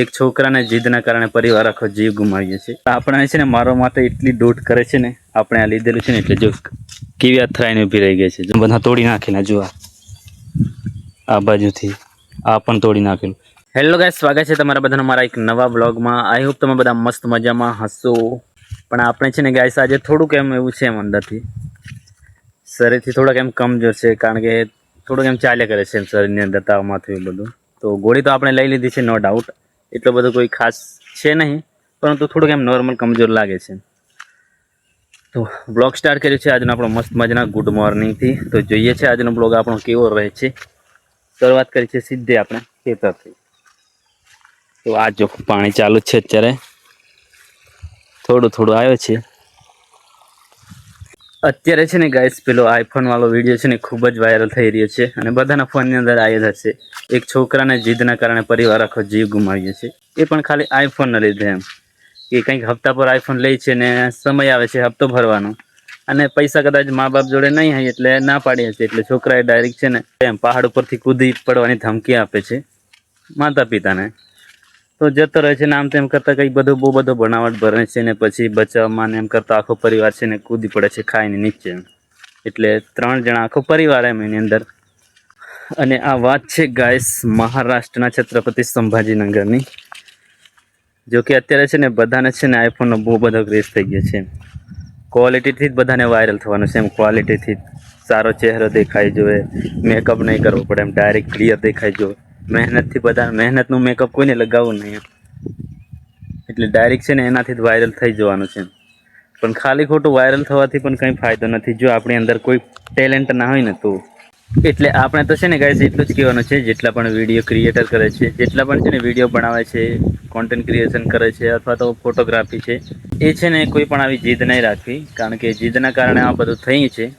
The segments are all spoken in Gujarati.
એક છોકરાને જીદના કારણે પરિવાર આખો જીવ ગુમાવ્યો છે. આપણે છે ને મારો માટે એટલી દોટ કરે છે ને, આપણે આ લીધેલું છે ને એટલે જો કેવી અથડાઈને ઊભી રહી ગઈ છે. જો બધા તોડી નાખેલા, જો આ બાજુથી આ પણ તોડી નાખેલું. હેલો ગાઈસ, સ્વાગત છે તમારા બધાનો મારા એક નવા બ્લોગમાં. આઈ હોપ તમે બધા મસ્ત મજામાં હશો. પણ આપણે છે ને ગાઈસ આજે થોડુંક એમ એવું છે, એમ અંદરથી શરીરથી થોડુંક એમ કમજોર છે, કારણ કે થોડુંક એમ ચાલ્યા કરે છે એમ શરીરની અંદર તાવમાં થયું બધું. તો ગોળી તો આપણે લઈ લીધી છે, નો ડાઉટ. એટલો બધો કોઈ ખાસ છે નહીં, પરંતુ થોડુંક એમ નોર્મલ કમજોર લાગે છે. તો બ્લોગ સ્ટાર્ટ કર્યું છે આજનો આપણો મસ્ત મજાના ગુડ મોર્નિંગથી. તો જોઈએ છે આજનો બ્લોગ આપણો કેવો રહે છે. શરૂઆત કરી છે સીધે આપણે ખેતરથી. તો આ જો પાણી ચાલુ જ છે અત્યારે, થોડું થોડું આવ્યો છે અત્યારે. છે ને ગાઈસ, પેલો આઈફોન વાળો વિડીયો છે ને ખૂબ જ વાયરલ થઈ રહ્યો છે અને બધાના ફોનની અંદર આવી જ હશે. એક છોકરાને જીદના કારણે પરિવાર આખો જીવ ગુમાવ્યો છે, એ પણ ખાલી આઈફોનને લીધે. એમ કે કંઈક હપ્તા પર આઈફોન લે છે ને સમય આવે છે હપ્તો ભરવાનો, અને પૈસા કદાચ મા બાપ જોડે નહીં હોય એટલે ના પાડી હશે, એટલે છોકરાએ ડાયરેક્ટ છે ને એમ પહાડ ઉપરથી કૂદી પડવાની ધમકી આપે છે માતા પિતાને. તો જતો રહે છે ને આમ તેમ કરતાં કંઈક બધું બહુ બધો બનાવટ ભરે છે ને પછી બચાવમાં ને એમ કરતાં આખો પરિવાર છે ને કૂદી પડે છે ખાઈને નીચે. એટલે 3 જણા આખો પરિવાર એમ એની અંદર. અને આ વાત છે ગાઈસ મહારાષ્ટ્રના છત્રપતિ સંભાજીનગરની. જો કે અત્યારે છે ને બધાને છે ને આઈફોનનો બહુ બધો ક્રેઝ થઈ ગયો છે. ક્વોલિટીથી જ બધાને વાયરલ થવાનું છે, એમ ક્વોલિટીથી સારો ચહેરો દેખાય જોઈએ, મેકઅપ નહીં કરવો પડે, એમ ડાયરેક્ટ ક્લિયર દેખાય જોઈએ. મહેનતથી બધા મહેનતનું મેકઅપ કોઈને લગાવવું નહીં, એટલે ડાયરેક્ટ છે ને એનાથી જ વાયરલ થઈ જવાનું છે. પણ ખાલી ખોટું વાયરલ થવાથી પણ કંઈ ફાયદો નથી જો આપણી અંદર કોઈ ટેલેન્ટ ના હોય ને તો. એટલે આપણે તો છે ને ગાઈસ એટલું જ કહેવાનું છે, જેટલા પણ વિડીયો ક્રિએટર કરે છે, જેટલા પણ છે ને વિડીયો બનાવે છે, કોન્ટેન્ટ ક્રિએશન કરે છે અથવા તો ફોટોગ્રાફી છે, એ છે ને કોઈ પણ આવી જીદ નહીં રાખવી, કારણ કે જીદના કારણે આ બધું થઈ છે.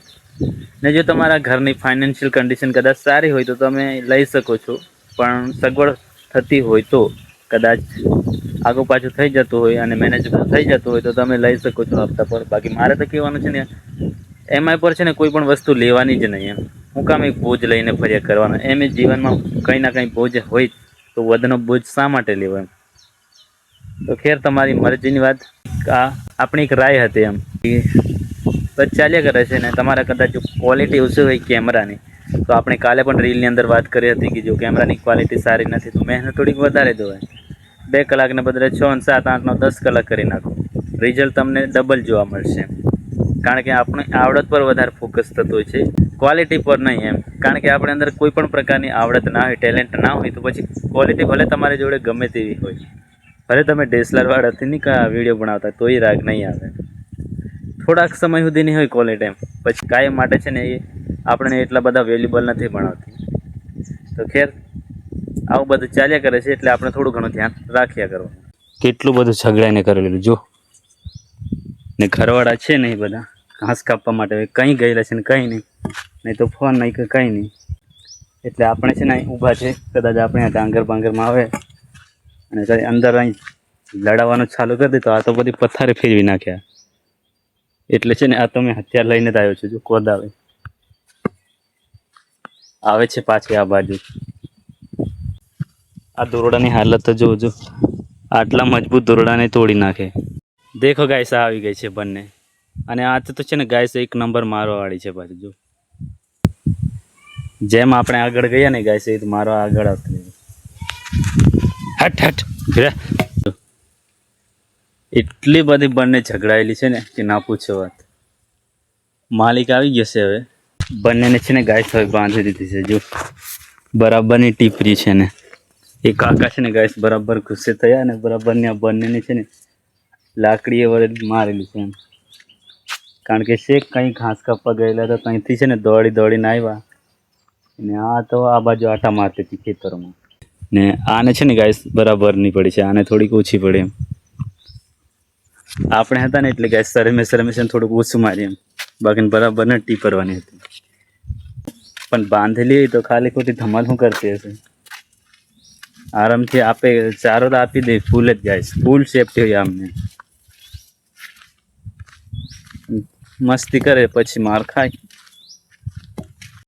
ને જો તમારા ઘરની ફાઇનાન્શિયલ કન્ડિશન કદાચ સારી હોય તો તમે લઈ શકો છો, પણ સગવડ થતી હોય તો, કદાચ આગળ પાછું થઈ જતું હોય અને મેનેજમેન્ટ થઈ જતું હોય તો તમે લઈ શકો છો હપ્તા પર. બાકી મારે તો કહેવાનું છે ને એમઆઈ પર છે ને કોઈ પણ વસ્તુ લેવાની જ નહીં. એમ હું કામ એક બોજ લઈને ફર્યા કરવાનો, એમ એ જીવનમાં કંઈ ના કંઈ બોજ હોય તો વધનો બોજ શા માટે લેવો એમ. તો ખેર તમારી મરજીની વાત. આ આપણી એક રાય હતી એમ બસ ચાલ્યા કરે છે. ને તમારે કદાચ જો ક્વોલિટી ઓછી હોય કેમેરાની, તો આપણે કાલે પણ રીલની અંદર વાત કરી હતી કે જો કેમેરાની ક્વોલિટી સારી નથી તો મહેનત થોડીક વધારે દો. 2 કલાકને બદલે 6, 7, 8, 9, 10 કલાક કરી નાખો, રિઝલ્ટ તમને ડબલ જોવા મળશે. કારણ કે આપણે આવડત પર વધારે ફોકસ થતું હોય છે, ક્વોલિટી પર નહીં એમ. કારણ કે આપણે અંદર કોઈ પણ પ્રકારની આવડત ના હોય, ટેલેન્ટ ના હોય, તો પછી ક્વોલિટી ભલે તમારી જોડે ગમે તેવી હોય, ભલે તમે DSLR-વાળાથી નહીં વિડીયો બનાવતા તોય રાગ નહીં આવે. થોડાક સમય સુધી નહીં હોય ક્વોલિટી એમ, પછી કાયમ માટે છે ને એ આપણને એટલા બધા વેલ્યુબલ નથી ભણાવતી. તો ખેર આવું બધું ચાલ્યા કરે છે, એટલે આપણે થોડું ઘણું ધ્યાન રાખ્યા કરવાનું. કેટલું બધું ઝઘડાઈને કરેલું જો. ને ઘરવાળા છે ને એ બધા ઘાસ કાપવા માટે કંઈ ગયેલા છે ને કંઈ નહીં તો ફોન નહીં કે કંઈ નહીં. એટલે આપણે છે ને અહીં ઊભા છે, કદાચ આપણે ડાંગર બાંગરમાં આવે અને કંઈ અંદર અહીં લડાવવાનું ચાલુ કરી દે તો આ તો બધી પથ્થારે ફેરવી નાખ્યા. એટલે છે ને આ તો મેં હથિયાર લઈને જ આવ્યો છું. જો કોદ આવે છે પાછી આ બાજુ. આ દોરડાની હાલત તો જોજો, આટલા મજબૂત દોરડાને તોડી નાખે. દેખો ગાઈસ આવી ગઈ છે બંને, અને આ તો છે ને ગાઈસ 1 નંબર મારવાવાળી છે પાછી. જો જેમ આપણે આગળ ગયા ને ગાઈસ એ મારો આગળ આવતી હટ એટલી બધી બંને ઝઘડાયેલી છે ને કે ના પૂછો વાત. માલિક આવી ગયો છે હવે. બંનેને છે ને ગાઈસ હવે બાંધી દીધી છે. જો બરાબરની ટીપરી છે ને એ કાકા છે ને ગાઈસ બરાબર ગુસ્સે થયા અને બરાબરની આ બંનેને છે ને લાકડીએ વડે મારેલી છે એમ. કારણ કે શેક કંઈ ઘાસ કાપવા ગયેલા તો ત્યાંથી છે ને દોડીને આવ્યા ને આ તો આ બાજુ આટા મારતી હતી ખેતરોમાં. ને આને છે ને ગાઈસ બરાબર નહીં પડી છે, આને થોડીક ઓછી પડી એમ. આપણે હતા ને એટલે ગાઈસ શરમે થોડુંક ઓછું મારી એમ, બાકી બરાબર ને ટીપરવાની હતી. પણ બાંધેલી હોય તો ખાલી ખોટી ધમાલ શું કરતી હશે. આરામથી આપે ચારો તો આપી દે ફૂલ જ ગાઈસ, ફૂલ સેફટી હોય આમને. મસ્તી કરે પછી માર ખાય.